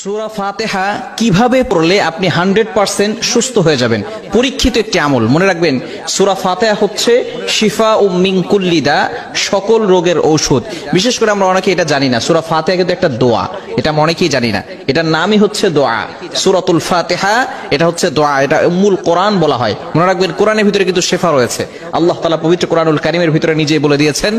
সূরা ফাতিহা কিভাবে পড়লে আপনি 100% সুস্থ হয়ে যাবেন? পরীক্ষিত একটি আমল, মনে রাখবেন। সূরা ফাতিহা হচ্ছে শিফা ও মিন কুল্লি দা, সকল রোগের ঔষধ। বিশেষ করে আমরা অনেকে এটা জানি না, সূরা ফাতিহা কিন্তু একটা দোয়া, এটা আমরা অনেকেই জানি না। এটার নামই হচ্ছে দোয়া, সূরাতুল ফাতিহা। এটা হচ্ছে দোয়া, এটা উম্মুল কোরআন বলা হয়। মনে রাখবেন, কোরআনের ভিতরে কিন্তু শিফা রয়েছে। আল্লাহ তাআলা পবিত্র কোরআনুল কারীমের ভিতরে নিজেই বলে দিয়েছেন।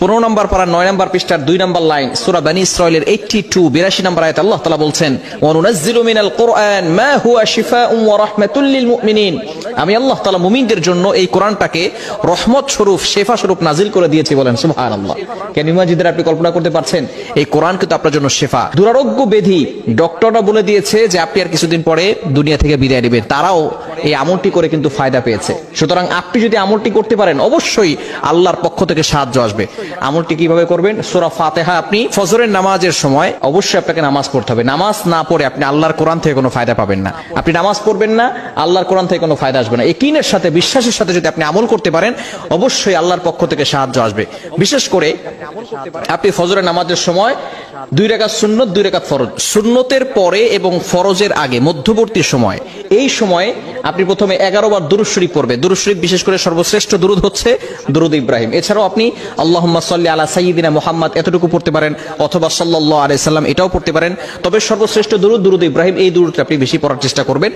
15 নম্বর পারা 9 নম্বর পৃষ্ঠার 2 নম্বর লাইন, সূরা বনী ইসরাঈলের 82 নম্বর আয়াতে আল্লাহ তাআলা বলছেন, ওয়া নুনাজ্জিলু মিনাল কুরআন মা হুয়া শিফাউন ওয়া রাহমাতুল লিল মুমিনিন। আমি আল্লাহ তাআলা মুমিনদের জন্য এই কোরআনটাকে রহমত স্বরূপ, শিফা স্বরূপ নাজিল করে দিয়েছি। বলেন সুবহানাল্লাহ। কেন ইমাজিদের আপনি কল্পনা করতে পারছেন? এই কোরআন কিন্তু আপনার জন্য শিফা। দুরারোগ্য ব্যাধি ডক্টররা বলে দিয়েছে যে আপনি আর কিছুদিন পরে দুনিয়া থেকে বিদায় নেবেন, তারাও এই আমলটি করে কিন্তু ফায়দা পেয়েছে। সুতরাং আপনি যদি আমলটি করতে পারেন, অবশ্যই আল্লাহর পক্ষ থেকে সাহায্য আসবে। আমলটি কিভাবে করবেন? সূরা ফাতিহা আপনি ফজরের নামাজের সময় অবশ্যই আপনাকে নামাজ পড়তে হবে। নামাজ না পড়ে আপনি আল্লাহর কোরআন থেকে কোনো ফায়দা পাবেন না। আপনি নামাজ পড়বেন না, আল্লাহর কোরআন থেকে কোনো ফায়দা আসবে না। ইয়াকিনের সাথে, বিশ্বাসের সাথে যদি আপনি আমল করতে পারেন, অবশ্যই আল্লাহর পক্ষ থেকে সাহায্য আসবে। বিশেষ করে আপনি ফজরের নামাজের সময় 2 রাকাত সুন্নত, 2 রাকাত ফরজ, সুন্নতের পরে এবং ফরজের আগে মধ্যবর্তী সময়, এই সময়ে আপনি প্রথমে 11 বার দুরূদ শরীফ পড়বেন। দুরূদ শরীফ বিশেষ করে সর্বশ্রেষ্ঠ দুরূদ হচ্ছে দুরূদ ইব্রাহিম। এছাড়াও আপনি আল্লাহুম্মা সাল্লি আলা সাইয়্যিদিনা মুহাম্মদ এতটুকু পড়তে পারেন, অথবা সাল্লাল্লাহু আলাইহি সাল্লাম এটাও পড়তে পারেন। তবে সর্বশ্রেষ্ঠ দুরূদ দুরূদ ইব্রাহিম, এই দুরূদটা আপনি বেশি পড়ার চেষ্টা করবেন।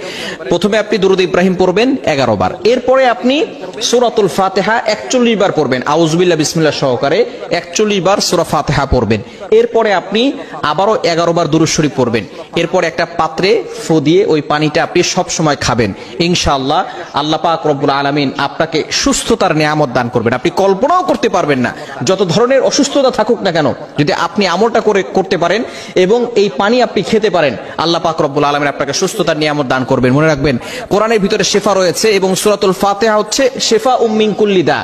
প্রথমে আপনি দুরূদ ইব্রাহিম পড়বেন 11 বার। এরপরে আপনি সূরাতুল ফাতিহা 41 বার পড়বেন, আউযুবিল্লাহ বিসমিল্লাহ সহকারে 41 বার সূরা ফাতিহা পড়বেন। এরপরে আপনি আবারও 11 বার দুরূদ শরীফ পড়বেন। এরপর একটা পাত্রে ফু দিয়ে ওই পানিটা আপনি সব সময় খাবেন। ইনশাআল্লাহ আল্লাহ পাক রব্বুল আলামিন আপনাকে সুস্থতার নিয়ামত দান করবেন। আপনি কল্পনাও করতে পারবেন না, যত ধরনের অসুস্থতা থাকুক না কেন, যদি আপনি আমলটা করতে পারেন এবং এই পানি আপনি খেতে পারেন, আল্লাহ পাক রব্বুল আলামিন আপনাকে সুস্থতার নিয়ামত দান করবেন। মনে রাখবেন, কোরআনের ভিতরে শিফা রয়েছে এবং সূরাতুল ফাতিহা হচ্ছে শিফা মিন কুল্লি দা।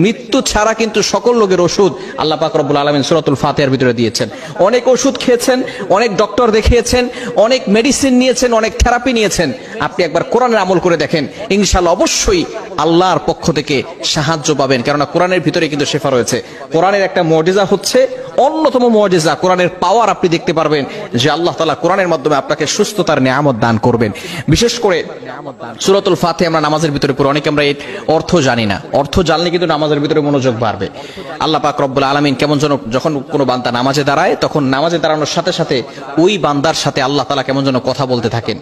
মৃত্যু ছাড়া কিন্তু সকল রোগের ওষুধ আল্লাহ পাক রব্বুল আলামিন সূরাতুল ফাতিহার ভিতরে দিয়েছেন। অনেক ওষুধ খেয়েছেন, অনেক ডক্টর দেখিয়েছেন, অনেক মেডিসিন নিয়েছেন, অনেক থেরাপি নিয়েছেন। আপনি একবার কোরআনের আমল করে দেখেন, ইনশাআল্লাহ অবশ্যই আল্লাহর পক্ষ থেকে সাহায্য পাবেন। কেননা কোরআনের ভিতরে কিন্তু শিফা রয়েছে। কোরআনের একটা মুজিজা হচ্ছে, অন্যতম মুজিজা, কোরআনের পাওয়ার আপনি দেখতে পারবেন যে আল্লাহ তাআলা কোরআনের মাধ্যমে আপনাকে সুস্থতার নিয়ামত দান করবেন। বিশেষ করে সূরাতুল ফাতিহা আমরা নামাজের ভিতরে পড়ি, অনেকে আমরা এর অর্থ জানি না। অর্থ জানলে কিন্তু নামাজের ভিতরে মনোযোগ বাড়বে। আল্লাহ পাক রব্বুল আলামিন কেমন যেন, যখন কোনো বান্দা নামাজে দাঁড়ায়, তখন নামাজে দাঁড়ানোর সাথে সাথে ওই বান্দার সাথে আল্লাহ তাআলা কেমন যেন কথা বলতে থাকেন।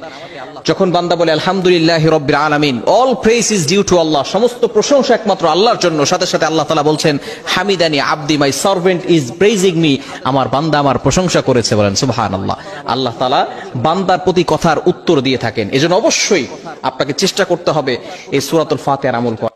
যখন বান্দা বলে আলহামদুলিল্লাহি রাব্বিল আলামিন, all praise is due to Allah, সমস্ত প্রশংসা একমাত্র আল্লাহর জন্য, সাথে সাথে আল্লাহ তাআলা বলছেন হামিদানি আবদি, my servant is praising me, আমার বান্দা আমার প্রশংসা করেছে। বলেন সুবহানাল্লাহ। আল্লাহ তাআলা বান্দার প্রতি কথার উত্তর দিয়ে থাকেন। এজন্য অবশ্যই আপনাকে চেষ্টা করতে হবে এই সূরাতুল ফাতিহার আমল করা।